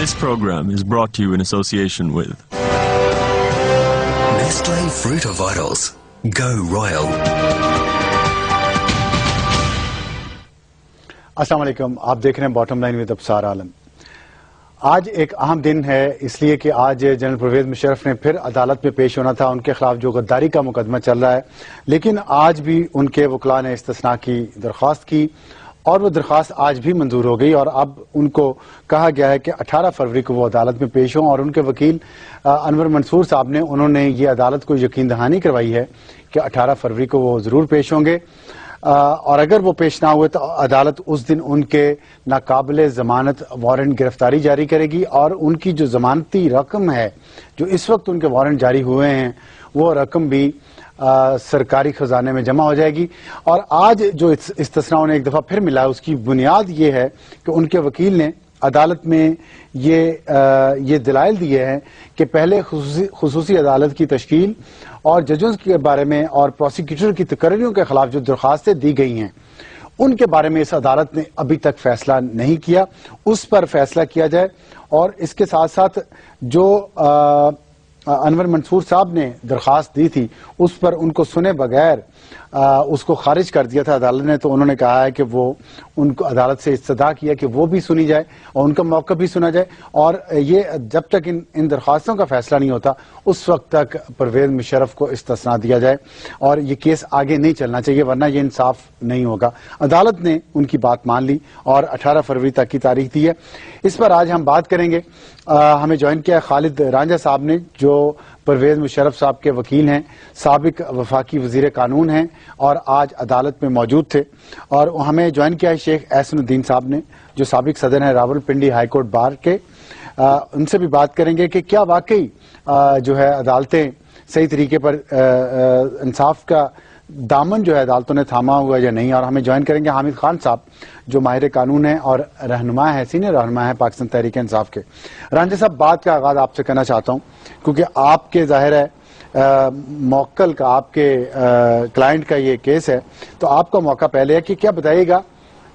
This program is brought to you in association with Nestle Fruit Vitals. Go Royal. السلام علیکم، آپ دیکھ رہے ہیں باٹم لائن ود ابصار عالم۔ آج ایک اہم دن ہے اس لیے کہ آج جنرل پرویز مشرف نے پھر عدالت میں پیش ہونا تھا۔ ان کے خلاف جو غداری کا مقدمہ چل رہا ہے، لیکن آج بھی ان کے وکلاء نے استثناء کی درخواست کی اور وہ درخواست آج بھی منظور ہو گئی، اور اب ان کو کہا گیا ہے کہ 18 فروری کو وہ عدالت میں پیش ہوں۔ اور ان کے وکیل انور منصور صاحب نے انہوں نے یہ عدالت کو یقین دہانی کروائی ہے کہ 18 فروری کو وہ ضرور پیش ہوں گے، اور اگر وہ پیش نہ ہوئے تو عدالت اس دن ان کے ناقابل ضمانت وارنٹ گرفتاری جاری کرے گی، اور ان کی جو ضمانتی رقم ہے جو اس وقت ان کے وارنٹ جاری ہوئے ہیں وہ رقم بھی سرکاری خزانے میں جمع ہو جائے گی۔ اور آج جو استثناء انہیں ایک دفعہ پھر ملا ہے، اس کی بنیاد یہ ہے کہ ان کے وکیل نے عدالت میں یہ دلائل دیے ہیں کہ پہلے خصوصی عدالت کی تشکیل اور ججز کے بارے میں اور پروسیکیوٹر کی تقرریوں کے خلاف جو درخواستیں دی گئی ہیں ان کے بارے میں اس عدالت نے ابھی تک فیصلہ نہیں کیا، اس پر فیصلہ کیا جائے۔ اور اس کے ساتھ ساتھ جو انور منصور صاحب نے درخواست دی تھی اس پر ان کو سنے بغیر اس کو خارج کر دیا تھا عدالت نے، تو انہوں نے کہا ہے کہ وہ ان کو عدالت سے استدعا کیا کہ وہ بھی سنی جائے اور ان کا موقع بھی سنا جائے، اور یہ جب تک ان درخواستوں کا فیصلہ نہیں ہوتا اس وقت تک پرویز مشرف کو استثناء دیا جائے اور یہ کیس آگے نہیں چلنا چاہیے، ورنہ یہ انصاف نہیں ہوگا۔ عدالت نے ان کی بات مان لی اور 18 فروری تک کی تاریخ دی ہے۔ اس پر آج ہم بات کریں گے۔ ہمیں جوائن کیا ہے خالد رانجھا صاحب نے، جو پرویز مشرف صاحب کے وکیل ہیں، سابق وفاقی وزیر قانون ہیں اور آج عدالت میں موجود تھے، اور ہمیں جوائن کیا ہے شیخ احسن الدین صاحب نے، جو سابق صدر ہیں Rawal Pindi high court bar کے۔ ان سے بھی بات کریں گے کہ کیا واقعی جو ہے عدالتیں صحیح طریقے پر انصاف کا دامن جو ہے عدالتوں نے تھاما ہوا یا نہیں۔ اور ہمیں جوائن کریں گے حامد خان صاحب، جو ماہر قانون ہیں اور رہنما ہے، سینئر رہنما ہے پاکستان تحریک انصاف کے۔ رانجھا صاحب، بات کا آغاز آپ سے کرنا چاہتا ہوں کیونکہ آپ کے ظاہر ہے موکل کا، آپ کے کلائنٹ کا یہ کیس ہے، تو آپ کا موقع پہلے ہے کہ کیا بتائیے گا،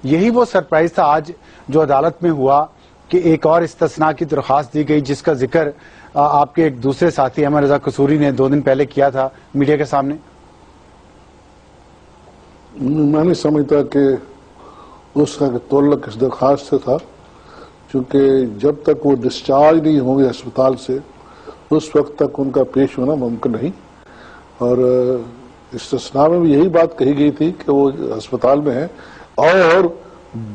یہی وہ سرپرائز تھا آج جو عدالت میں ہوا کہ ایک اور استثناء کی درخواست دی گئی جس کا ذکر آپ کے ایک دوسرے ساتھی احمد رضا قصوری نے 2 دن پہلے کیا تھا میڈیا کے سامنے؟ میں نہیں سمجھتا کہ اس کا تعلق اس درخواست سے تھا، چونکہ جب تک وہ ڈسچارج نہیں ہوں گے ہسپتال سے اس وقت تک ان کا پیش ہونا ممکن نہیں۔ اور استثناء میں بھی یہی بات کہی گئی تھی کہ وہ ہسپتال میں ہیں اور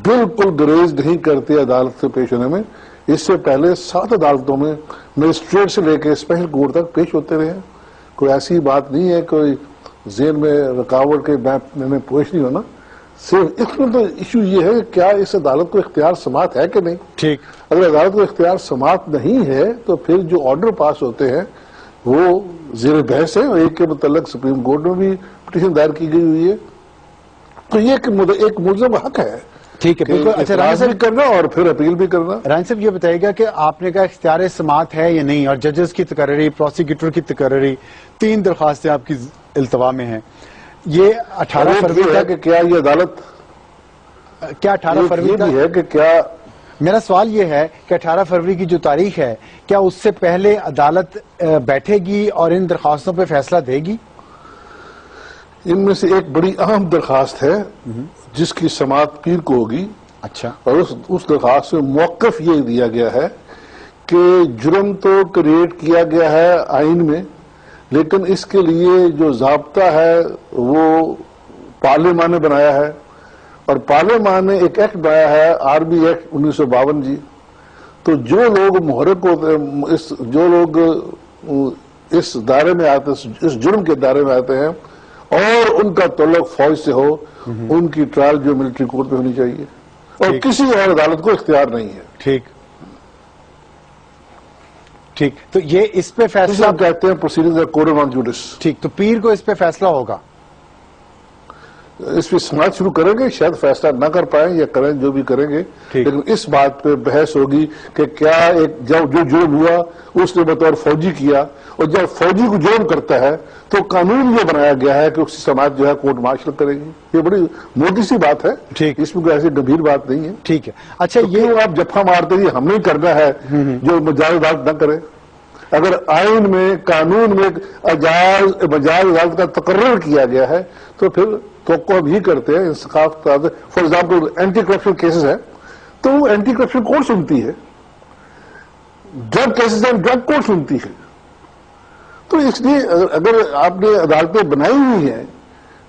بالکل گریز نہیں کرتے عدالت سے پیش ہونے میں۔ اس سے پہلے 7 عدالتوں میں مجسٹریٹ سے لے کے اسپیشل کورٹ تک پیش ہوتے رہے ہیں۔ کوئی ایسی بات نہیں ہے کوئی ذہن میں رکاوٹ کے میں پیش نہیں ہونا، صرف اس میں تو ایشو یہ ہے کہ کیا اس عدالت کو اختیار سماعت ہے کہ نہیں۔ ٹھیک، اگر عدالت کو اختیار سماعت نہیں ہے تو پھر جو آرڈر پاس ہوتے ہیں وہ زیر بحث ہے، اور ایک کے متعلق سپریم کورٹ میں بھی پٹیشن دائر کی گئی ہوئی ہے، تو یہ ایک ملزم حق ہے۔ ٹھیک ہے، بالکل۔ اچھا اعتراض بھی کرنا اور پھر اپیل بھی کرنا۔ رانجھا صاحب، یہ بتائیے گا کہ آپ نے کہا اختیار سماعت ہے یا نہیں، اور ججز کی تقرری، پروسیکیوٹر کی تقرری، 3 درخواستیں آپ کی التوا میں ہیں، یہ 18 فروری تک کہ کیا یہ عدالت، کیا 18 فروری بھی تک ہے کہ کیا، میرا سوال یہ ہے کہ 18 فروری کی جو تاریخ ہے کیا اس سے پہلے عدالت بیٹھے گی اور ان درخواستوں پہ فیصلہ دے گی؟ ان میں سے ایک بڑی اہم درخواست ہے جس کی سماعت پیر کو ہوگی۔ اچھا، اور اس درخواست میں موقف یہ دیا گیا ہے کہ جرم تو کریٹ کیا گیا ہے آئین میں، لیکن اس کے لیے جو ضابطہ ہے وہ پارلیمان نے بنایا ہے، اور پارلیمان نے ایک ایکٹ بنایا ہے RB ایکٹ 1952 جی۔ تو جو لوگ محرک ہوتے ہیں، جو لوگ اس دائرے میں آتے ہیں، اس جرم کے دائرے میں آتے ہیں اور ان کا تعلق فوج سے ہو، ان کی ٹرائل جو ملٹری کورٹ پہ ہونی چاہیے، اور کسی اور عدالت کو اختیار نہیں ہے۔ ٹھیک ٹھیک، تو یہ اس پہ فیصلہ کہتے ہیں پروسیڈنگ کوڈ آن جوڈس۔ ٹھیک، تو پیر کو اس پہ فیصلہ ہوگا؟ اس پہ سماعت شروع کریں گے، شاید فیصلہ نہ کر پائیں یا کریں جو بھی کریں گے، لیکن اس بات پہ بحث ہوگی کہ کیا ایک جب جو جرم ہوا اس نے بطور فوجی کیا، اور جب فوجی کو جرم کرتا ہے تو قانون یہ بنایا گیا ہے کہ اس کی سماعت جو ہے کورٹ مارشل کرے گی. یہ بڑی موٹی سی بات ہے، اس میں کوئی ایسی گمبھیر بات نہیں ہے. ٹھیک ہے. اچھا یہ آپ جفا مارتے ہیں ہم نہیں کرنا ہے جو مجاز عدالت نہ کرے. اگر آئین میں قانون میں مجاز عدالت کا تقرر کیا گیا ہے تو پھر توقع ہم ہی کرتے ہیں انصاف. For example anti corruption cases ہے تو وہ اینٹی کرپشن کورٹ سنتی ہے، ڈرگ کیسز ہیں ڈرگ کورٹ سنتی ہے. تو اس لیے اگر آپ نے عدالتیں بنائی ہوئی ہیں،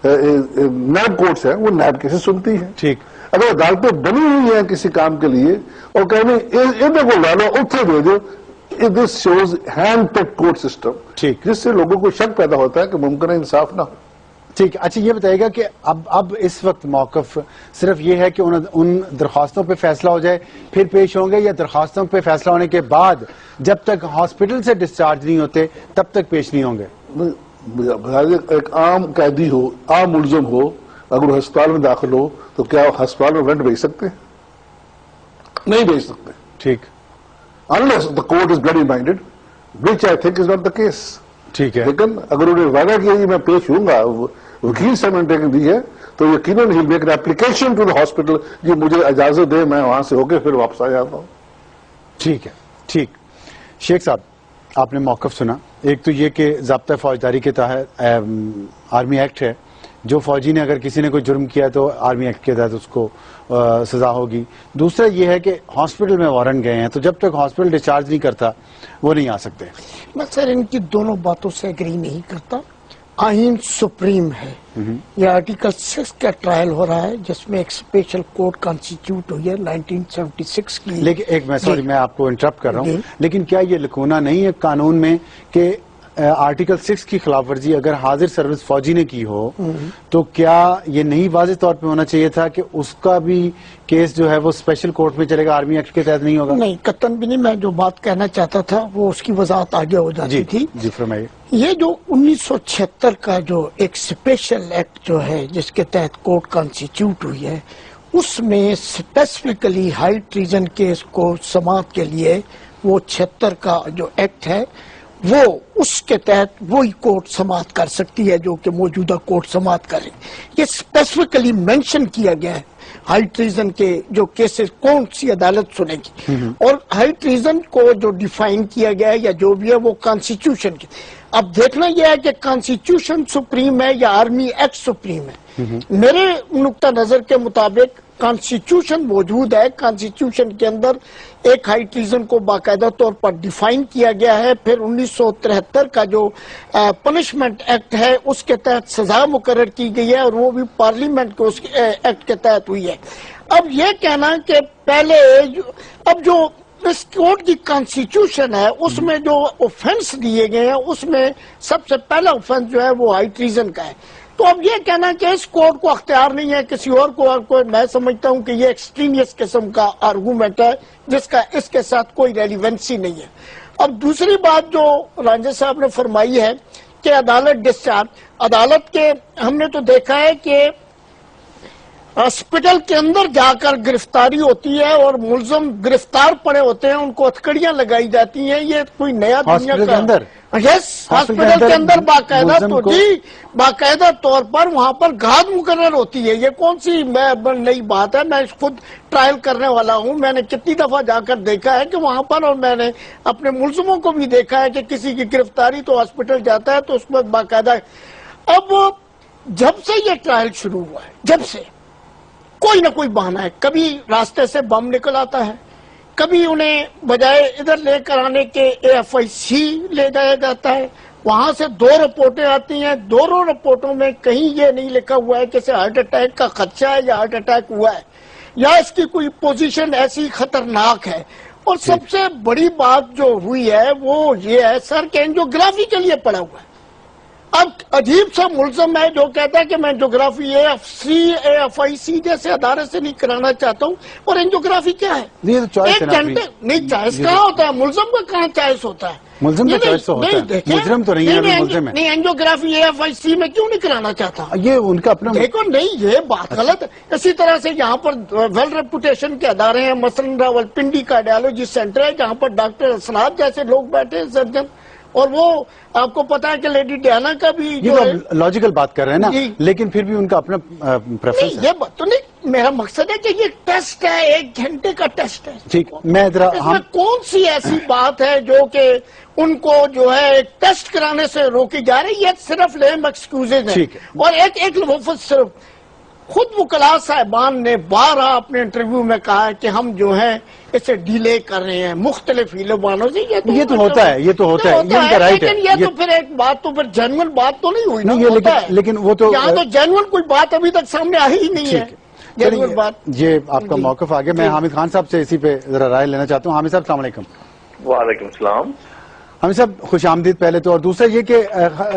نیب کورٹس ہیں، وہ نیب کیسز سنتی ہیں. ٹھیک. اگر عدالتیں بنی ہوئی ہیں کسی کام کے لیے اور کہنے ان کو لا لو اتنے دے دو، دس شوز ہینڈ پیک کورٹ سسٹم، جس سے لوگوں کو شک پیدا ہوتا ہے کہ ممکن ہے انصاف نہ ہو. ٹھیک. اچھا یہ بتائیے گا کہ اب اس وقت موقف صرف یہ ہے کہ ان درخواستوں پہ فیصلہ ہو جائے پھر پیش ہوں گے، یا درخواستوں پہ فیصلہ ہونے کے بعد جب تک ہاسپٹل سے ڈسچارج نہیں ہوتے تب تک پیش نہیں ہوں گے؟ ایک عام قیدی ہو، عام ملزم ہو، اگر وہ ہسپتال میں داخل ہو تو کیا وہ ہسپتال میں وارنٹ بھیج سکتے ہیں؟ نہیں بھیج سکتے. ٹھیک. unless the court is bloody minded, which I think is not the case. ٹھیک ہے. لیکن اگر انہیں وعدہ کیا کہ میں پیش ہوں گا، وکیل سے میں نے دی ہے تو یقیناً he'll make an application to the hospital کہ مجھے اجازت دے میں وہاں سے ہو کے پھر واپس آ جاتا ہوں. ٹھیک ہے. ٹھیک. شیخ صاحب آپ نے موقف سنا. ایک تو یہ کہ ضابطہ فوجداری کے تحت آرمی ایکٹ ہے، جو فوجی نے اگر کسی نے کوئی جرم کیا تو آرمی ایکٹ کے تحت اس کو سزا ہوگی. دوسرا یہ ہے کہ ہاسپٹل میں وارنٹ گئے ہیں تو جب تک ہاسپٹل ڈسچارج نہیں کرتا وہ نہیں آ سکتے. میں سر ان کی دونوں باتوں سے ایگری نہیں کرتا. آئین سپریم ہے. یہ آرٹیکل 6 کا ٹرائل ہو رہا ہے جس میں ایک اسپیشل کورٹ کانسٹیٹیوٹ ہوئی ہے 1976 کی. لیکن میں آپ کو انٹرپٹ کر رہا ہوں، لیکن کیا یہ لکونا نہیں ہے قانون میں کہ آرٹیکل 6 کی خلاف ورزی اگر حاضر سروس فوجی نے کی ہو تو کیا یہ نہیں واضح طور پہ ہونا چاہیے تھا کہ اس کا بھی کیس جو ہے وہ اسپیشل کورٹ میں چلے گا، آرمی ایکٹ کے تحت نہیں ہوگا؟ نہیں، قطعاً بھی نہیں. میں جو بات کہنا چاہتا تھا وہ اس کی وضاحت آگے ہو جاتی تھی. جی فرمائیے. یہ جو 1976 کا جو ایک اسپیشل ایکٹ جو ہے جس کے تحت کورٹ کانسٹیٹیوٹ ہوئی ہے، اس میں اسپیسیفکلی ہائی ٹریزن کیس کو سماعت کے لیے وہ 76 کا جو ایکٹ ہے وہ اس کے تحت وہی کورٹ سماعت کر سکتی ہے جو کہ موجودہ کورٹ سماعت کرے. یہ اسپیسیفکلی مینشن کیا گیا ہے ہائی ٹریزن کے جو کیسز کون سی عدالت سنے گی، اور ہائی ٹریزن کو جو ڈیفائن کیا گیا ہے یا جو بھی ہے وہ کانسٹیٹیوشن کی. اب دیکھنا یہ ہے کہ کانسٹیٹیوشن سپریم ہے یا آرمی ایکٹ سپریم ہے. میرے نقطہ نظر کے مطابق کانسٹیٹیوشن موجود ہے. کانسٹیٹیوشن کے اندر ایک ہائی ٹریزن کو باقاعدہ طور پر ڈیفائن کیا گیا ہے. پھر 1973 کا جو پنشمنٹ ایکٹ ہے اس کے تحت سزا مقرر کی گئی ہے اور وہ بھی پارلیمنٹ کو اس ایکٹ کے تحت ہوئی ہے. اب یہ کہنا کہ پہلے اب جو اس کورٹ کی کانسٹیٹیوشن ہے اس میں جو اوفنس دیے گئے ہیں اس میں سب سے پہلا اوفنس جو ہے وہ ہائی ٹریزن کا ہے. تو اب یہ کہنا کہ اس کورٹ کو اختیار نہیں ہے کسی اور کو میں سمجھتا ہوں کہ یہ ایکسٹریمس قسم کا آرگومنٹ ہے جس کا اس کے ساتھ کوئی ریلیونسی نہیں ہے. اب دوسری بات جو رانجھا صاحب نے فرمائی ہے کہ عدالت ڈسچارج، عدالت کے ہم نے تو دیکھا ہے کہ ہاسپٹل کے اندر جا کر گرفتاری ہوتی ہے اور ملزم گرفتار پڑے ہوتے ہیں، ان کو ہتھکڑیاں لگائی جاتی ہیں. یہ کوئی نیا دنیا کا یس ہاسپٹل کے اندر باقاعدہ تو جی باقاعدہ طور پر وہاں پر گھات مقرر ہوتی ہے. یہ کون سی نئی بات ہے؟ میں خود ٹرائل کرنے والا ہوں. میں نے کتنی دفعہ جا کر دیکھا ہے کہ وہاں پر، اور میں نے اپنے ملزموں کو بھی دیکھا ہے کہ کسی کی گرفتاری تو ہاسپٹل جاتا ہے تو اس میں باقاعدہ. اب جب سے یہ ٹرائل شروع ہوا ہے جب سے کوئی نہ کوئی بہانہ ہے. کبھی راستے سے بم نکل آتا ہے، کبھی انہیں بجائے ادھر لے کر آنے کے AFIC لے جایا جاتا ہے. وہاں سے 2 رپورٹیں آتی ہیں، دونوں رپورٹوں میں کہیں یہ نہیں لکھا ہوا ہے کہ اسے ہارٹ اٹیک کا خدشہ ہے یا ہارٹ اٹیک ہوا ہے یا اس کی کوئی پوزیشن ایسی خطرناک ہے. اور سب سے بڑی بات جو ہوئی ہے وہ یہ ہے سر کہ اینجیوگرافی کے لیے پڑا ہوا ہے. اب عجیب سا ملزم ہے جو کہتا ہے کہ میں انجیوگرافی AFIC جیسے ادارے سے نہیں کرانا چاہتا ہوں، اور انجیوگرافی کیا ہے؟ یہ تو چوائس ہے نا، نہیں چوائس کہاں ہوتا ہے؟ ملزم کا کہاں چوائس ہوتا ہے؟ ملزم کا چوائس تو ہوتا ہے، مجرم تو نہیں ہے، ملزم ہے۔ نہیں انجیوگرافی AFIC میں کیوں نہیں کرانا چاہتا؟ یہ ان کا اپنا دیکھو نہیں، یہ بات غلط ہے۔ اسی طرح سے یہاں پر ویل ریپوٹیشن کے ادارے ہیں، مثلا راولپنڈی کارڈیالوجی سینٹر ہے جہاں پر ڈاکٹر اسرات جیسے لوگ بیٹھے ہیں، سرجن، اور وہ آپ کو پتا ہے کہ لیڈی ڈیانا کا بھی یہ تو لاجیکل بات کر رہے ہیں نا، لیکن پھر بھی ان کا اپنا پریفرنس ہے۔ یہ بات تو نہیں، میرا مقصد ہے کہ یہ ٹیسٹ ہے، 1 گھنٹے کا ٹیسٹ ہے۔ ٹھیک، میں ذرا اس میں کون سی ایسی بات ہے جو کہ ان کو جو ہے ایک ٹیسٹ کرانے سے روکی جا رہی ہے؟ یہ صرف لیم ایکسکیوزز ہیں۔ اور ایک لفظ صرف خود وکلاء صاحبان نے بارہ اپنے انٹرویو میں کہا ہے کہ ہم جو ہیں اسے ڈیلے کر رہے ہیں مختلف ہیلوانوں سے۔ یہ تو ہوتا ہے، یہ تو ہوتا ہے، یہ ان کا رائٹ ہے۔ لیکن یہ تو پھر ایک بات تو پھر جینوئن بات تو نہیں ہوئی نا، لیکن وہ تو یہاں تو جینوئن کوئی بات ابھی تک سامنے آئی ہی نہیں ہے۔ جینوئن بات، یہ آپ کا موقف آگے، میں حامد خان صاحب سے اسی پہ ذرا رائے لینا چاہتا ہوں۔ حامد صاحب السلام علیکم۔ وعلیکم السلام۔ حامد صاحب خوش آمدید پہلے تو، اور دوسرا یہ کہ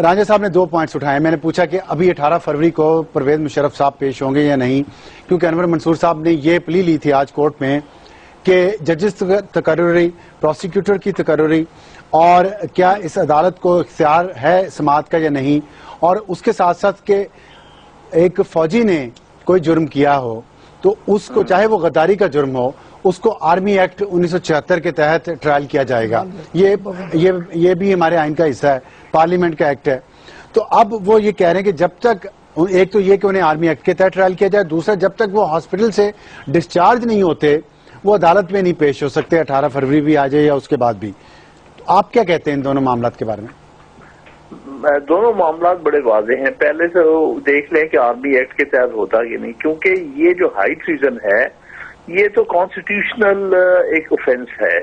رانجھا صاحب نے 2 پوائنٹس اٹھائے۔ میں نے پوچھا کہ ابھی 18 فروری کو پرویز مشرف صاحب پیش ہوں گے یا نہیں، کیونکہ انور منصور صاحب نے یہ پلی لی تھی آج کورٹ میں کہ ججز تقرری، پروسیکیوٹر کی تقرری، اور کیا اس عدالت کو اختیار ہے سماعت کا یا نہیں، اور اس کے ساتھ ساتھ کہ ایک فوجی نے کوئی جرم کیا ہو تو اس کو چاہے وہ غداری کا جرم ہو، اس کو آرمی ایکٹ 1976 کے تحت ٹرائل کیا جائے گا۔ یہ بھی ہمارے آئین کا حصہ ہے، پارلیمنٹ کا ایکٹ ہے۔ تو اب وہ یہ کہہ رہے ہیں کہ جب تک، ایک تو یہ کہ انہیں آرمی ایکٹ کے تحت ٹرائل کیا جائے، دوسرا جب تک وہ ہاسپٹل سے ڈسچارج نہیں ہوتے وہ عدالت میں نہیں پیش ہو سکتے، 18 فروری بھی آ جائے یا اس کے بعد بھی۔ آپ کیا کہتے ہیں ان دونوں معاملات کے بارے میں؟ دونوں معاملات بڑے واضح ہیں۔ پہلے سے دیکھ لیں کہ آرمی ایکٹ کے تحت ہوتا کہ نہیں، کیونکہ یہ جو ہائی ٹریزن ہے یہ تو کانسٹیٹیوشنل ایک اوفینس ہے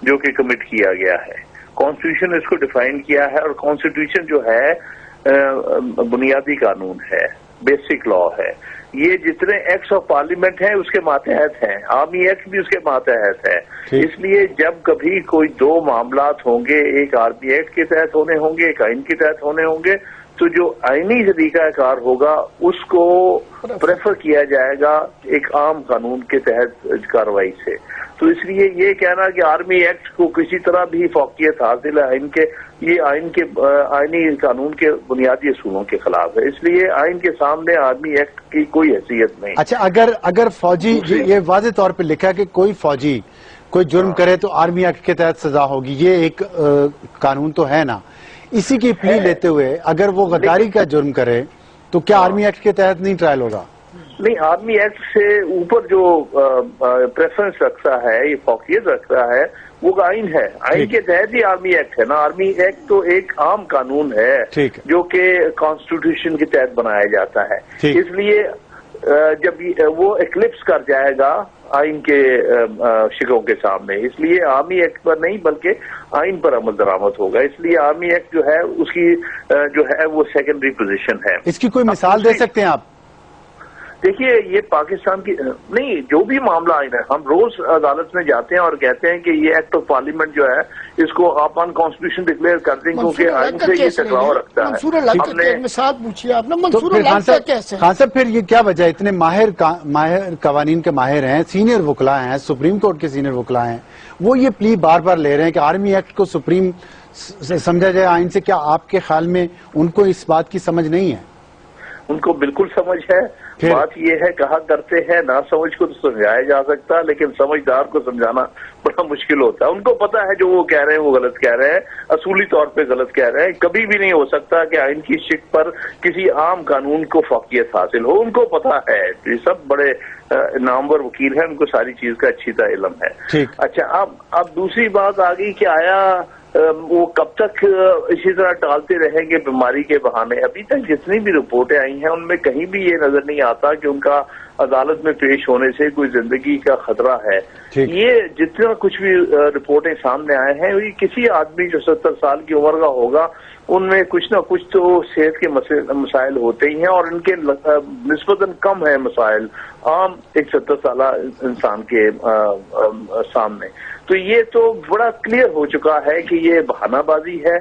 جو کہ کمٹ کیا گیا ہے۔ کانسٹیٹیوشن اس کو ڈیفائن کیا ہے، اور کانسٹیٹیوشن جو ہے بنیادی قانون ہے، بیسک لا ہے۔ یہ جتنے ایکٹس آف پارلیمنٹ ہیں اس کے ماتحت ہیں، آرمی ایکٹ بھی اس کے ماتحت ہے۔ اس لیے جب کبھی کوئی 2 معاملات ہوں گے، ایک آرمی ایکٹ کے تحت ہونے ہوں گے، ایک آئین کے تحت ہونے ہوں گے، تو جو آئینی طریقہ کار ہوگا اس کو پریفر کیا جائے گا ایک عام قانون کے تحت کارروائی سے۔ تو اس لیے یہ کہنا کہ آرمی ایکٹ کو کسی طرح بھی فوقیت حاصل ہے آئین کے، یہ آئینی قانون کے بنیادی اصولوں کے خلاف ہے۔ اس لیے آئین کے سامنے آرمی ایکٹ کی کوئی حیثیت نہیں۔ اچھا، اگر فوجی، یہ واضح طور پہ لکھا کہ کوئی فوجی کوئی جرم کرے تو آرمی ایکٹ کے تحت سزا ہوگی، یہ ایک قانون تو ہے نا۔ اسی کی پلی لیتے ہوئے اگر وہ غداری کا جرم کرے تو کیا آرمی ایکٹ کے تحت نہیں ٹرائل ہوگا؟ نہیں، آرمی ایکٹ سے اوپر جو پریفرنس رکھتا ہے، یہ فوقیت رکھتا ہے، وہ آئین ہے۔ آئین کے تحت ہی آرمی ایکٹ ہے نا۔ آرمی ایکٹ تو ایک عام قانون ہے جو کہ کانسٹیٹیوشن کے تحت بنایا جاتا ہے۔ اس لیے جب وہ ایکلپس کر جائے گا آئین کے شکوں کے سامنے، اس لیے آرمی ایکٹ پر نہیں بلکہ آئین پر عمل درآمد ہوگا۔ اس لیے آرمی ایکٹ جو ہے اس کی جو ہے وہ سیکنڈری پوزیشن ہے۔ اس کی کوئی مثال دے سکتے ہیں آپ؟ دیکھیے، یہ پاکستان کی نہیں، جو بھی معاملہ آئین ہے، ہم روز عدالت میں جاتے ہیں اور کہتے ہیں کہ یہ ایکٹ آف پارلیمنٹ جو ہے اس کو آپ ان کانسٹیٹیوشن ڈکلیئر کر دیں کیونکہ آئین سے یہ ٹکراؤ رکھتا ہے۔ مثال پوچھیے آپ نے، منصور اللہ کا کیسے؟ خان صاحب، پھر یہ کیا وجہ ہے؟ اتنے ماہر قوانین کے ماہر ہیں، سینئر وکلاء ہیں، سپریم کورٹ کے سینئر وکلاء ہیں، وہ یہ پلی بار بار لے رہے ہیں کہ آرمی ایکٹ کو سپریم سمجھا جائے آئین سے۔ کیا آپ کے خیال میں ان کو اس بات کی سمجھ نہیں ہے؟ ان کو بالکل سمجھ ہے۔ بات یہ ہے، کہا کرتے ہیں نہ سمجھ کو تو سمجھایا جا سکتا، لیکن سمجھدار کو سمجھانا بڑا مشکل ہوتا ہے۔ ان کو پتا ہے جو وہ کہہ رہے ہیں وہ غلط کہہ رہے ہیں، اصولی طور پہ غلط کہہ رہے ہیں۔ کبھی بھی نہیں ہو سکتا کہ آئین کی شک پر کسی عام قانون کو فوقیت حاصل ہو۔ ان کو پتا ہے، یہ سب بڑے نامور وکیل ہیں، ان کو ساری چیز کا اچھی طرح علم ہے۔ اچھا، اب دوسری بات آ گئی کہ آیا وہ کب تک اسی طرح ٹالتے رہیں گے بیماری کے بہانے؟ ابھی تک جتنی بھی رپورٹیں آئی ہیں ان میں کہیں بھی یہ نظر نہیں آتا کہ ان کا عدالت میں پیش ہونے سے کوئی زندگی کا خطرہ ہے۔ یہ جتنا کچھ بھی رپورٹیں سامنے آئے ہیں، یہ کسی آدمی جو 70 سال کی عمر کا ہوگا ان میں کچھ نہ کچھ تو صحت کے مسائل ہوتے ہی ہیں، اور ان کے نسبتاً کم ہیں مسائل عام ایک 70 سالہ انسان کے سامنے۔ تو یہ تو بڑا کلیئر ہو چکا ہے کہ یہ بہانہ بازی ہے،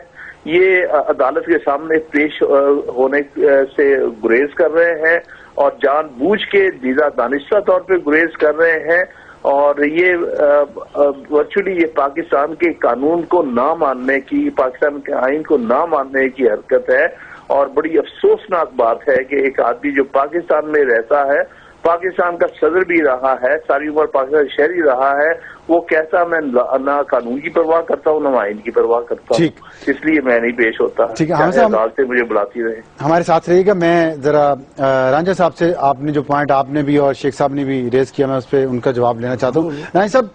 یہ عدالت کے سامنے پیش ہونے سے گریز کر رہے ہیں اور جان بوجھ کے دیدہ دانستہ طور پہ گریز کر رہے ہیں، اور یہ ورچولی یہ پاکستان کے قانون کو نہ ماننے کی، پاکستان کے آئین کو نہ ماننے کی حرکت ہے، اور بڑی افسوسناک بات ہے کہ ایک آدمی جو پاکستان میں رہتا ہے، پاکستان کا صدر بھی رہا ہے، ساری عمر پاکستان شہری رہا ہے، وہ کہتا میں نہ قانون کی پرواہ کرتا ہوں نہ آئین کی پرواہ کرتا ہوں، اس لیے میں نہیں پیش ہوتا، عدالتیں مجھے بلاتی رہے۔ ہمارے ساتھ رہیے گا۔ میں ذرا رانجھا صاحب سے، آپ نے جو پوائنٹ آپ نے بھی اور شیخ صاحب نے بھی ریز کیا، میں اس پہ ان کا جواب لینا چاہتا ہوں۔ رانجھا صاحب،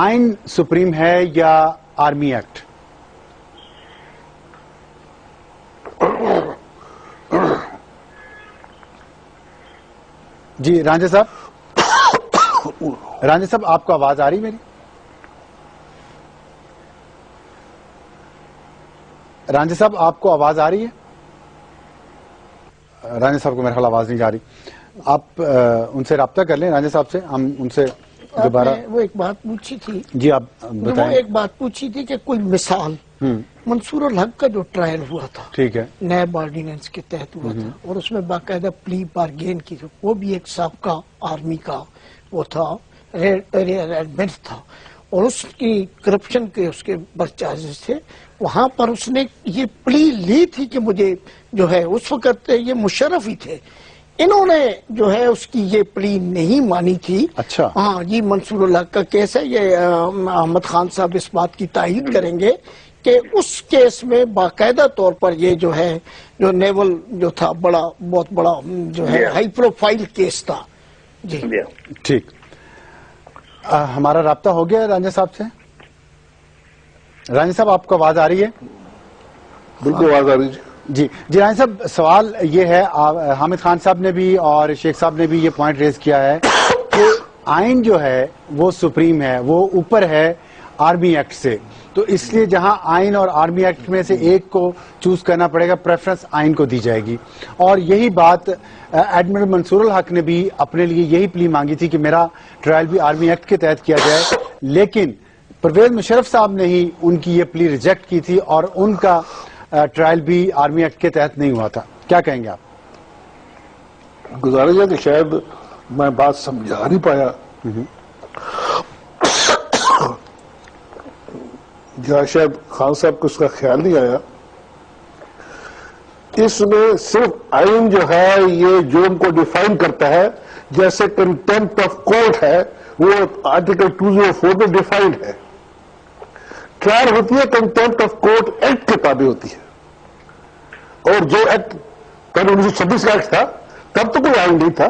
آئین سپریم ہے یا آرمی ایکٹ؟ جی رانجھا صاحب، رانجھا صاحب آپ کو آواز آ رہی میری؟ رانجھا صاحب آپ کو آواز آ رہی ہے؟ رانجھا صاحب کو میرے خیال آواز نہیں جا رہی، آپ ان سے رابطہ کر لیں، رانجھا صاحب سے، ہم ان سے دوبارہ۔ وہ ایک بات پوچھی تھی جی آپ بتائیں۔ وہ ایک بات پوچھی تھی کہ کوئی مثال منصور الحق کا جو ٹرائل ہوا تھا، ٹھیک ہے، نیب آرڈیننس کے تحت ہوا تھا، اور اس میں باقاعدہ پلی بارگین کی، وہ بھی ایک سابقہ آرمی کا وہ تھا، ایڈمنٹ تھا، اور اس کی کرپشن کے اس کے چارجز تھے، وہاں پر اس نے یہ پلی لی تھی کہ مجھے جو ہے، اس وقت یہ مشرف ہی تھے، انہوں نے جو ہے اس کی یہ پلی نہیں مانی تھی۔ اچھا، ہاں، یہ منصور الحق کا کیس ہے، یہ احمد خان صاحب اس بات کی تائید کریں گے کہ اس کیس میں باقاعدہ طور پر یہ جو ہے، جو نیول جو تھا، بہت بڑا جو ہے ہائی پروفائل کیس تھا۔ جی ٹھیک، ہمارا رابطہ ہو گیا رانجھا صاحب سے۔ رانجھا صاحب آپ کو آواز آ رہی ہے؟ بالکل آواز آ رہی ہے جی جی رانجھا صاحب، سوال یہ ہے، حامد خان صاحب نے بھی اور شیخ صاحب نے بھی یہ پوائنٹ ریز کیا ہے کہ آئین جو ہے وہ سپریم ہے، وہ اوپر ہے آرمی ایکٹ سے، تو اس لیے جہاں آئین اور آرمی ایکٹ میں سے ایک کو چوز کرنا پڑے گا، پریفرنس آئین کو دی جائے گی، اور یہی بات ایڈمرل منصور الحق نے بھی اپنے لیے یہی پلی مانگی تھی کہ میرا ٹرائل بھی آرمی ایکٹ کے تحت کیا جائے، لیکن پرویز مشرف صاحب نے ہی ان کی یہ پلی ریجیکٹ کی تھی اور ان کا ٹرائل بھی آرمی ایکٹ کے تحت نہیں ہوا تھا۔ کیا کہیں گے آپ؟ گزارش ہے کہ شاید میں بات سمجھا نہیں پایا، یا شاید خان صاحب کو اس کا خیال نہیں آیا۔ اس میں صرف آئین جو ہے یہ جرم کو ڈیفائن کرتا ہے، جیسے کنٹمپٹ آف کورٹ ہے، وہ آرٹیکل 204 میں ڈیفائنڈ ہے۔ ٹرائل ہوتی ہے کنٹمپٹ آف کورٹ ایکٹ کے تابع ہوتی ہے، اور جو ایکٹ 1926 کا ایکٹ تھا تب تو کوئی آئین نہیں تھا،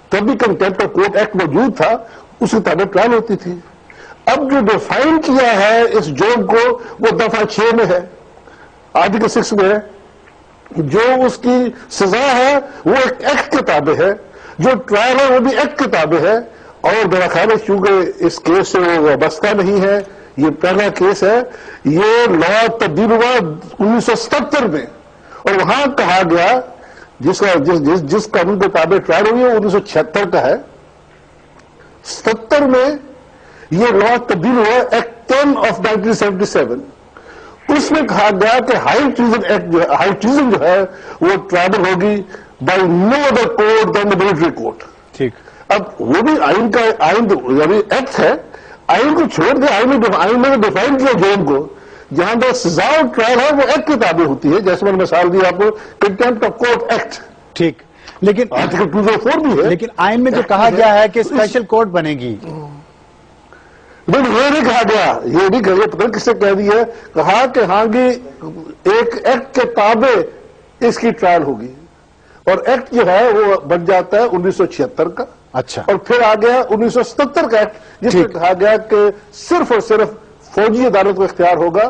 تب بھی کنٹمپٹ آف کورٹ ایکٹ موجود تھا، اس کے تابع ٹرائل ہوتی تھی۔ اب جو ڈیفائن کیا ہے اس جرم کو وہ دفعہ 6 میں ہے، آرٹیکل 6 میں ہے، جو اس کی سزا ہے وہ ایک ایکٹ کے تابع ہے، جو ٹرائل ہے وہ بھی ایکٹ کے تابع ہے، اور میرا خیال ہے چونکہ اس کیس سے وہ وابستہ نہیں ہے، یہ پہلا کیس ہے، یہ لا تبدیل ہوا 1977 میں، اور وہاں کہا گیا جس قانون کے تابع ٹرائل ہوئی ہے وہ 1976 کا ہے، 77 میں یہ لا تبدیل ہوا ایکٹ 10 آف 1977، اس میں کہا گیا کہ high treason act high treason جو ہے وہ ٹرائبل ہوگی by no other court than the military court. ٹھیک، اب وہ بھی آئین کا یعنی ایکٹ ہے، آئین کو چھوڑ کے آئین میں ڈیفائن کیا جرم کو، جہاں پر سزا اور ٹرائل ہے وہ ایکٹ کے تابع ہوتی ہے، جیسے میں نے مثال دی آپ کو کنٹمپٹ آف کورٹ ایکٹ، ٹھیک، لیکن آرٹیکل 204 بھی ہے، لیکن آئین میں جو کہا گیا ہے کہ اسپیشل کورٹ بنے گی، نہیں یہ نہیں کہا گیا، یہ نہیں کہا گیا، پتہ کس سے کہہ دیا ہے، کہا کہ ہاں جی ایک ایکٹ کے تابع اس کی ٹرائل ہوگی، اور ایکٹ جو ہے وہ بن جاتا ہے 1976 کا، اچھا، اور پھر آ گیا 1977 کا ایکٹ جس میں کہا گیا کہ صرف اور صرف فوجی عدالت کو اختیار ہوگا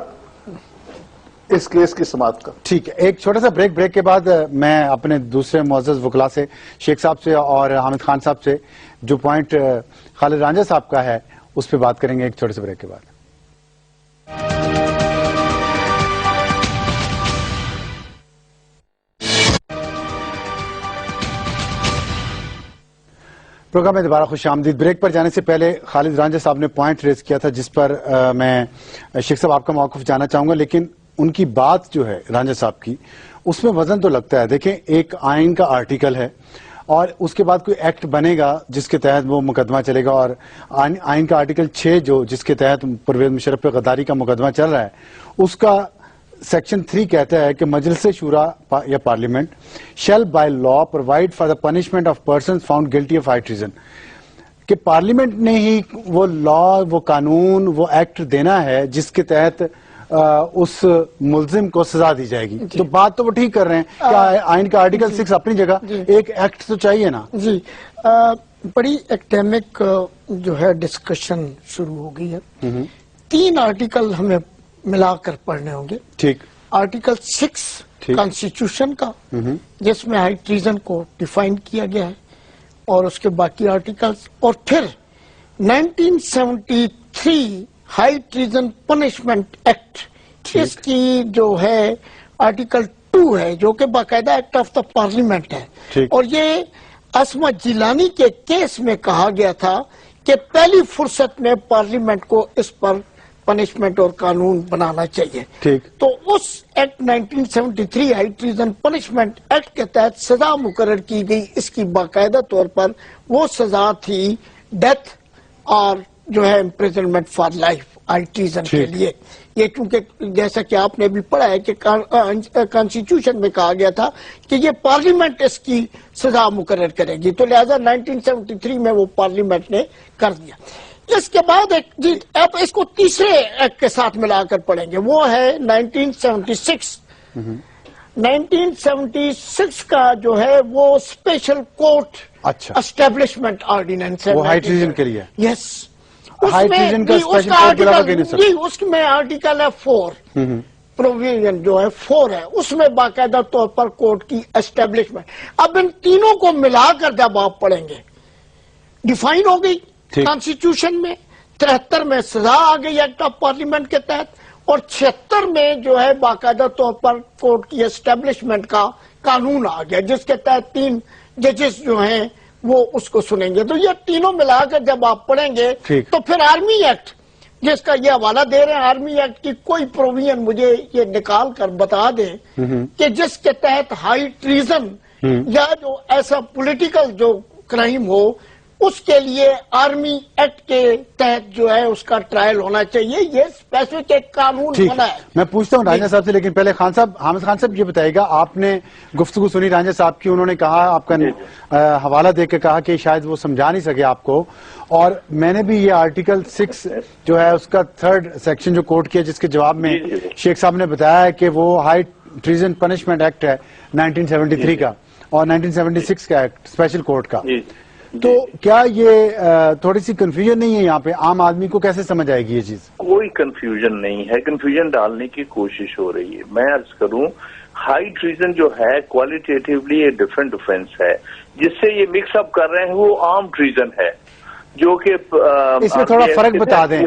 اس کیس کی سماعت کا۔ ٹھیک ہے، ایک چھوٹا سا بریک کے بعد میں اپنے دوسرے معزز وکلا سے، شیخ صاحب سے اور حامد خان صاحب سے جو پوائنٹ خالد رانجھا صاحب کا ہے اس پہ بات کریں گے ایک چھوٹے سے بریک کے بعد۔ پروگرام میں دوبارہ خوش آمدید۔ بریک پر جانے سے پہلے خالد رانجھا صاحب نے پوائنٹ ریز کیا تھا جس پر میں شیخ صاحب آپ کا موقف جانا چاہوں گا، لیکن ان کی بات جو ہے رانجھا صاحب کی اس میں وزن تو لگتا ہے. دیکھیں ایک آئین کا آرٹیکل ہے اور اس کے بعد کوئی ایکٹ بنے گا جس کے تحت وہ مقدمہ چلے گا, اور آئین کا آرٹیکل 6 جس کے تحت پرویز مشرف پہ غداری کا مقدمہ چل رہا ہے اس کا سیکشن 3 کہتا ہے کہ مجلس شورا یا parliament shall by law provide for the punishment of persons found guilty of high treason, کہ پارلیمنٹ نے ہی وہ لا, وہ قانون, وہ ایکٹ دینا ہے جس کے تحت اس ملزم کو سزا دی جائے گی. تو بات تو وہ ٹھیک کر رہے ہیں کہ آئین کا آرٹیکل 6 اپنی جگہ, ایک ایکٹ تو چاہیے نا. جی بڑی ایکڈیمک جو ہے ڈسکشن شروع ہو گئی ہے. 3 آرٹیکل ہمیں ملا کر پڑھنے ہوں گے. ٹھیک. آرٹیکل 6 کانسٹیٹیوشن کا جس میں ہائی ٹریزن کو ڈیفائن کیا گیا ہے, اور اس کے باقی آرٹیکلز, اور پھر 1973 ہائی ٹریزن پنشمنٹ ایکٹ, اس کی جو ہے آرٹیکل 2 ہے جو کہ باقاعدہ ایکٹ آف دا پارلیمنٹ ہے. اور یہ عصمت جیلانی کے کیس میں کہا گیا تھا کہ پہلی فرصت میں پارلیمنٹ کو اس پر پنشمنٹ اور قانون بنانا چاہیے. تو اس act 1973 high treason punishment act کے تحت سزا مقرر کی گئی. اس کی باقاعدہ طور پر وہ سزا تھی ڈیتھ اور جو ہے imprisonment for life high treason کے لیے. یہ چونکہ جیسا کہ آپ نے بھی پڑھا ہے کہ کانسٹیٹیوشن میں کہا گیا تھا کہ یہ پارلیمنٹ اس کی سزا مقرر کرے گی, تو لہذا 1973 میں وہ پارلیمنٹ نے کر دیا. اس کے بعد آپ اس کو تیسرے ایکٹ کے ساتھ ملا کر پڑھیں گے, وہ ہے 1976. 1976 کا جو ہے وہ اسپیشل کورٹ اسٹیبلشمنٹ آرڈیننس ہے, وہ ہائی ٹریزن کے لیے. یس, اس میں آرٹیکل ہے 4 پروویژن جو ہے 4 ہے, اس میں باقاعدہ طور پر کورٹ کی اسٹیبلشمنٹ. اب ان تینوں کو ملا کر جب آپ پڑھیں گے ڈیفائن ہو گئی کانسٹیٹیوشن میں, 73 میں سزا آ گئی ایکٹ آف پارلیمنٹ کے تحت, اور 76 میں جو ہے باقاعدہ طور پر کورٹ کی اسٹیبلشمنٹ کا قانون آ گیا جس کے تحت 3 ججز جو ہیں وہ اس کو سنیں گے. تو یہ تینوں ملا کر جب آپ پڑھیں گے تو پھر آرمی ایکٹ جس کا یہ حوالہ دے رہے ہیں, آرمی ایکٹ کی کوئی پروویژن مجھے یہ نکال کر بتا دیں کہ جس کے تحت ہائی ٹریزن یا جو ایسا پولیٹیکل جو کرائم ہو اس کے لیے آرمی ایکٹ کے تحت جو ہے اس کا ٹرائل ہونا چاہیے. یہ اسپیسیفک ایک قانون بنا ہے. میں پوچھتا ہوں رانجھا صاحب سے, لیکن پہلے خان صاحب, حامد خان صاحب یہ بتائیے گا, آپ نے گفتگو سنی رانجھا صاحب کی, انہوں نے کہا, آپ کا حوالہ دے کے کہا کہ شاید وہ سمجھا نہیں سکے آپ کو, اور میں نے بھی یہ آرٹیکل 6 جو ہے اس کا 3rd سیکشن جو کوٹ کیا جس کے جواب میں شیخ صاحب نے بتایا کہ وہ ہائی ٹریزن پنشمنٹ ایکٹ ہے 1973 کا اور 1976 کا ایکٹ اسپیشل کورٹ کا. تو کیا یہ تھوڑی سی کنفیوژن نہیں ہے یہاں پہ, عام آدمی کو کیسے سمجھ آئے گی یہ چیز؟ کوئی کنفیوژن نہیں ہے, کنفیوژن ڈالنے کی کوشش ہو رہی ہے. میں عرض کروں ہائی ٹریزن جو ہے کوالٹیٹیولی یہ ڈفرینٹ اوفینس ہے, جس سے یہ مکس اپ کر رہے ہیں وہ عام ٹریزن ہے جو کہ اس میں تھوڑا فرق بتا دیں,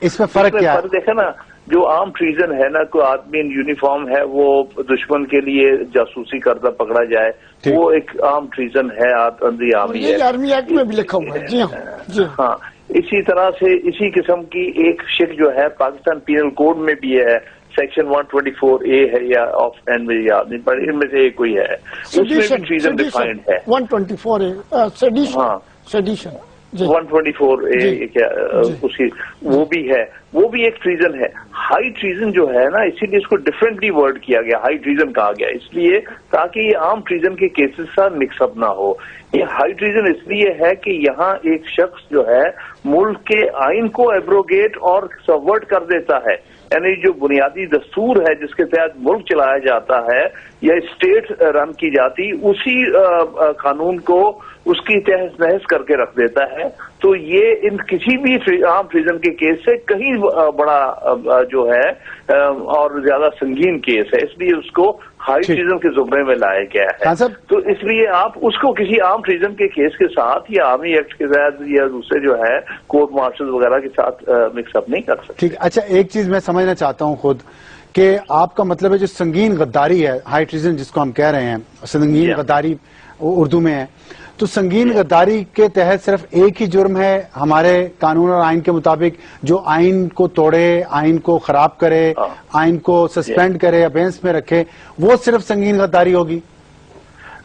اس میں فرق کیا ہے؟ دیکھیں نا, جو عام ٹریزن ہے نا, کوئی آدمی یونیفارم ہے وہ دشمن کے لیے جاسوسی کرتا پکڑا جائے, وہ ایک عام ٹریزن ہے, آرمی ہے. آرمی ایکٹ میں بھی لکھا ہوا ہے. جی ہاں, اسی طرح سے اسی قسم کی ایک شک جو ہے پاکستان پینل کوڈ میں بھی ہے, سیکشن 124A ہے یا آف اینڈ میں یاد نہیں پڑ, ان میں سے ایک کوئی ہے, اس میں بھی ٹریزن ڈیفائنڈ ہے. 124A سیڈیشن 124A کیا اس کی وہ بھی ہے, وہ بھی ایک ٹریزن ہے. ہائی ٹریزن جو ہے نا, اسی لیے اس کو ڈفرینٹلی ورڈ کیا گیا, ہائی ٹریزن کہا گیا, اس لیے تاکہ یہ عام ٹریزن کے کیسز کا مکس اپ نہ ہو. یہ ہائی ٹریزن اس لیے ہے کہ یہاں ایک شخص جو ہے ملک کے آئین کو ایبروگیٹ اور سبورٹ کر دیتا ہے, یعنی جو بنیادی دستور ہے جس کے تحت ملک چلایا جاتا ہے یا اسٹیٹ رن کی جاتی, اسی قانون کو اس کی تہس نہس کر کے رکھ دیتا ہے. تو یہ ان کسی بھی عام ٹریزن کے کیس سے کہیں بڑا جو ہے اور زیادہ سنگین کیس ہے, اس لیے اس کو ہائی ٹریزن کے زمرے میں لایا گیا ہے. تو اس لیے آپ اس کو کسی عام ٹریزن کے کیس کے ساتھ یا آرمی ایکٹ کے تحت یا دوسرے جو ہے کورٹ مارشل وغیرہ کے ساتھ مکس اپ نہیں کر سکتے. ٹھیک, اچھا ایک چیز میں سمجھنا چاہتا ہوں خود کہ آپ کا مطلب ہے جو سنگین غداری ہے, ہائی ٹریزن جس کو ہم کہہ رہے ہیں, سنگین غداری اردو میں ہے, تو سنگین غداری کے تحت صرف ایک ہی جرم ہے ہمارے قانون اور آئین کے مطابق، جو آئین کو توڑے، آئین کو خراب کرے، آئین کو سسپینڈ کرے، ابینس میں رکھے، وہ صرف سنگین غداری ہوگی؟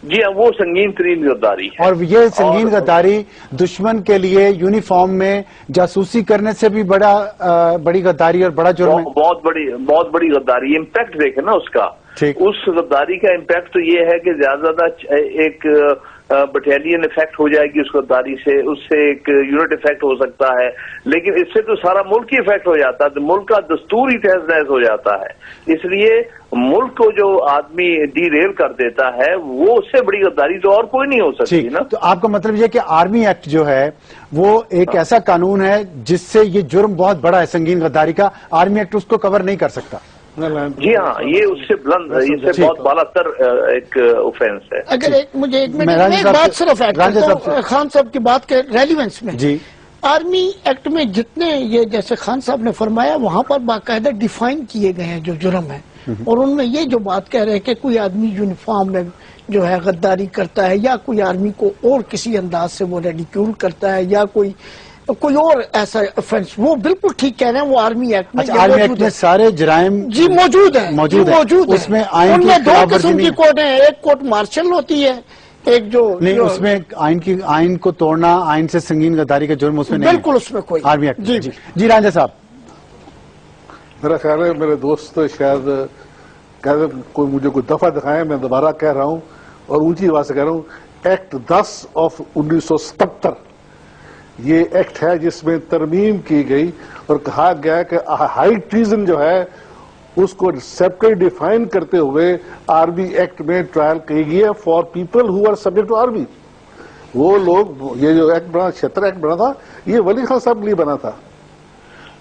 جی ہاں، وہ سنگین ترین غداری ہے۔ اور یہ سنگین غداری دشمن کے لیے یونیفارم میں جاسوسی کرنے سے بھی بڑی غداری اور بڑا جرم ہے؟ بہت بڑی غداری۔ امپیکٹ دیکھیں نا اس کا، اس غداری کا امپیکٹ تو یہ ہے کہ زیادہ ایک بٹالین افیکٹ ہو جائے گی اس غداری سے، اس سے ایک یونٹ افیکٹ ہو سکتا ہے، لیکن اس سے تو سارا ملک ہی افیکٹ ہو جاتا ہے، تو ملک کا دستور ہی تہز نہز ہو جاتا ہے۔ اس لیے ملک کو جو آدمی ڈی ریل کر دیتا ہے، وہ اس سے بڑی غداری تو اور کوئی نہیں ہو سکتی نا۔ تو آپ کا مطلب یہ کہ آرمی ایکٹ جو ہے وہ ایک ایسا قانون ہے جس سے یہ جرم بہت بڑا ہے سنگین غداری کا، آرمی ایکٹ اس کو کور نہیں کر سکتا؟ جی ہاں، یہ اس سے بلند، اس سے بہت بالا تر ایک اوفینس ہے۔ اگر مجھے ایک بات صرف ایڈ کرتا ہوں خان صاحب کی بات کے ریلیونس میں، جی آرمی ایکٹ میں جتنے یہ جیسے خان صاحب نے فرمایا وہاں پر باقاعدہ ڈیفائن کیے گئے ہیں جو جرم ہے، اور ان میں یہ جو بات کہہ رہے ہیں کہ کوئی آدمی یونیفارم میں جو ہے غداری کرتا ہے، یا کوئی آرمی کو اور کسی انداز سے وہ ریڈیکیول کرتا ہے، یا کوئی اور ایسا افینس، وہ بالکل ٹھیک کہہ رہے ہیں، وہ آرمی ایکٹ میں آرمی ایکٹ میں سارے جرائم جی موجود ہیں۔ اس میں آئین ان کی میں دو خلاف قسم ورزی کی کوٹ ہیں، ایک کوٹ مارشل ہوتی ہے، ایک جو نہیں، اس میں آئین کو توڑنا، آئین سے سنگین غداری کا جرم اس میں نہیں ہے، بالکل اس میں کوئی آرمی ایکٹ۔ جی رانجھا صاحب، میرا خیال ہے میرے دوست شاید کوئی مجھے کوئی دفعہ دکھائے، میں دوبارہ کہہ رہا ہوں اور اونچی آواز سے کہہ رہا ہوں، ایکٹ 10 آف 1977 یہ ایکٹ ہے جس میں ترمیم کی گئی اور کہا گیا کہ ہائی ٹریزن جو ہے اس کو سیپریٹ ڈیفائن کرتے ہوئے آرمی ایکٹ میں ٹرائل کی گئی ہے for people who are subject to army. وہ لوگ، یہ جو ایکٹ بنا 76 ایکٹ بنا تھا، یہ ولی خان صاحب کے لیے بنا تھا،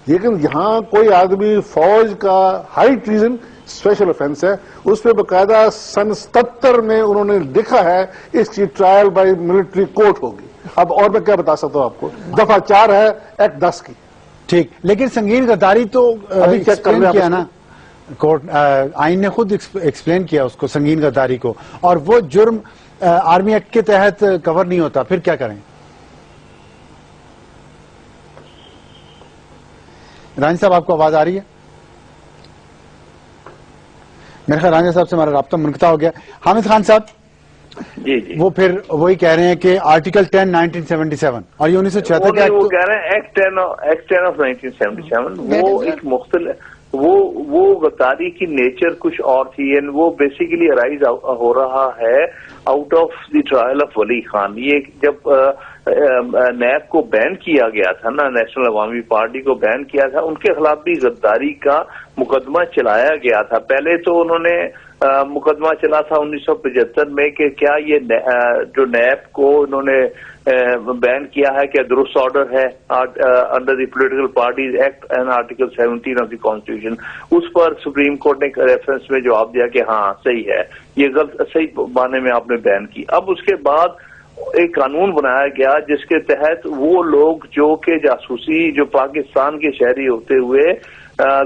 لیکن یہاں کوئی آدمی فوج کا ہائی ٹریزن اسپیشل افینس ہے، اس پہ باقاعدہ سن 77 میں انہوں نے لکھا ہے اس کی ٹرائل بائی ملٹری کورٹ ہوگی۔ اب اور میں کیا بتا سکتا ہوں آپ کو، دفعہ 4 ہے ایکٹ 10 کی۔ ٹھیک، لیکن سنگین غداری تو ایکسپلین کیا نا کورٹ، آئین نے خود ایکسپلین کیا اس کو، سنگین غداری کو، اور وہ جرم آرمی ایکٹ کے تحت کور نہیں ہوتا، پھر کیا کریں؟ رانجھا صاحب آپ کو آواز آ رہی ہے؟ میرے خیال رانجھا صاحب سے ہمارا رابطہ منقطع ہو گیا۔ حامد خان صاحب، جی وہ پھر وہی کہہ رہے ہیں کہ آرٹیکل 10 1977 اور یہ 1976 کا وہ کہہ رہے ہیں ایکٹ 10 آف 1977 وہ ایک مختلف، وہ غداری کی نیچر کچھ اور تھی، وہ بیسیکلی ارائز ہو رہا ہے out of the trial of ولی خان۔ یہ جب نیب کو بین کیا گیا تھا نا، نیشنل عوامی پارٹی کو بین کیا تھا، ان کے خلاف بھی غداری کا مقدمہ چلایا گیا تھا۔ پہلے تو انہوں نے مقدمہ چلا تھا 1975 میں کہ کیا یہ جو نیب کو انہوں نے بین کیا ہے کیا درست آرڈر ہے under the political parties act and article 17 of the constitution. اس پر سپریم کورٹ نے ریفرنس میں جواب دیا کہ ہاں صحیح ہے، یہ غلط صحیح معنی میں آپ نے بین کی۔ اب اس کے بعد ایک قانون بنایا گیا جس کے تحت وہ لوگ جو کہ جاسوسی، جو پاکستان کے شہری ہوتے ہوئے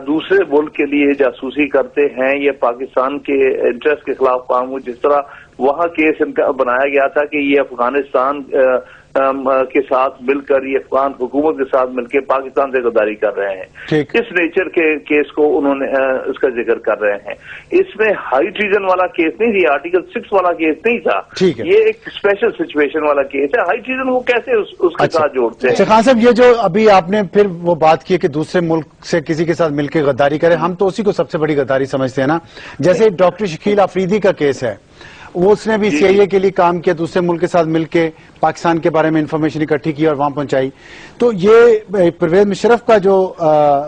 دوسرے ملک کے لیے جاسوسی کرتے ہیں یا پاکستان کے انٹرسٹ کے خلاف کام ہو، جس طرح وہاں کیس بنایا گیا تھا کہ یہ افغانستان کے ساتھ مل کر، یہ افغان حکومت کے ساتھ مل کے پاکستان سے غداری کر رہے ہیں، اس نیچر کے کیس کو انہوں نے اس کا ذکر کر رہے ہیں۔ اس میں ہائی ٹریزن والا کیس نہیں تھی، آرٹیکل 6 والا کیس نہیں تھا، یہ ایک اسپیشل سچویشن والا کیس ہے۔ ہائی ٹریزن وہ کیسے اس کے ساتھ جوڑتے ہیں؟ خان صاحب، یہ جو ابھی آپ نے پھر وہ بات کی کہ دوسرے ملک سے کسی کے ساتھ مل کے غداری کرے، ہم تو اسی کو سب سے بڑی غداری سمجھتے ہیں نا۔ جیسے ڈاکٹر شکیل آفریدی کا کیس ہے، وہ اس نے بھی سی آئی اے کے لیے کام کیا، دوسرے ملک کے ساتھ مل کے پاکستان کے بارے میں انفارمیشن اکٹھی کی اور وہاں پہنچائی۔ تو یہ پرویز مشرف کا جو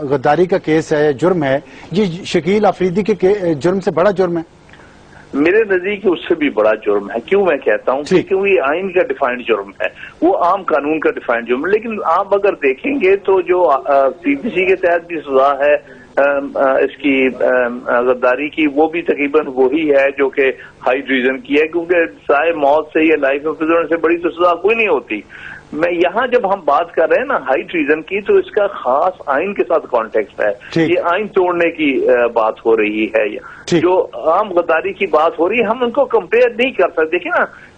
غداری کا کیس ہے، جرم ہے، یہ شکیل آفریدی کے جرم سے بڑا جرم ہے؟ میرے نزدیک اس سے بھی بڑا جرم ہے۔ کیوں میں کہتا ہوں؟ کیوں یہ آئین کا ڈیفائنڈ جرم ہے، وہ عام قانون کا ڈیفائنڈ جرم ہے۔ لیکن آپ اگر دیکھیں گے تو جو پی پی سی کے تحت بھی سزا ہے اس کی غداری کی، وہ بھی تقریباً وہی ہے جو کہ ہائی ٹریزن کی ہے، کیونکہ سائے موت سے یا لائف امپریزنمنٹ سے بڑی تو سزا کوئی نہیں ہوتی۔ میں یہاں جب ہم بات کر رہے ہیں نا ہائی ٹریزن کی، تو اس کا خاص آئین کے ساتھ کانٹیکسٹ ہے، یہ آئین توڑنے کی بات ہو رہی ہے، جو عام غداری کی بات ہو رہی ہے، ہم ان کو کمپیئر نہیں کر سکتے۔ دیکھیں نا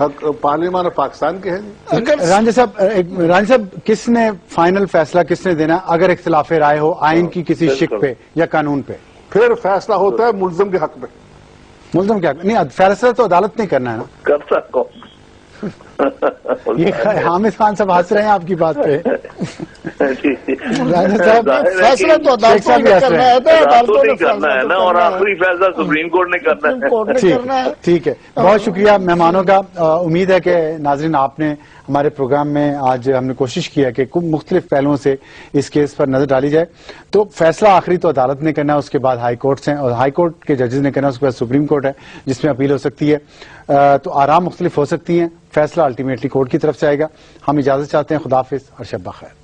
حق پارلیمان پاکستان کے ہیں. رانجھا صاحب کس نے فائنل فیصلہ کس نے دینا اگر اختلاف رائے ہو آئین کی کسی شق پہ یا قانون پہ؟ پھر فیصلہ ہوتا ہے ملزم کے حق میں. ملزم کیا نہیں، فیصلہ تو عدالت نے کرنا ہے نا. کر سکتا یہ حامد خان صاحب ہنس رہے ہیں آپ کی بات پہ. فیصلہ تو عدالتوں نے کرنا ہے، عدالتوں نے کرنا ہے نا، اور آخری فیصلہ سپریم کورٹ نے کرنا ہے. ٹھیک ہے، بہت شکریہ مہمانوں کا. امید ہے کہ ناظرین آپ نے ہمارے پروگرام میں آج ہم نے کوشش کیا کہ مختلف پہلوؤں سے اس کیس پر نظر ڈالی جائے. تو فیصلہ آخری تو عدالت نے کرنا ہے، اس کے بعد ہائی کورٹس ہیں اور ہائی کورٹ کے ججز نے کرنا ہے، اس کے بعد سپریم کورٹ ہے جس میں اپیل ہو سکتی ہے. تو آرام مختلف ہو سکتی ہیں، فیصلہ الٹیمیٹلی کورٹ کی طرف سے آئے گا. ہم اجازت چاہتے ہیں، خدا حافظ اور شب بخیر.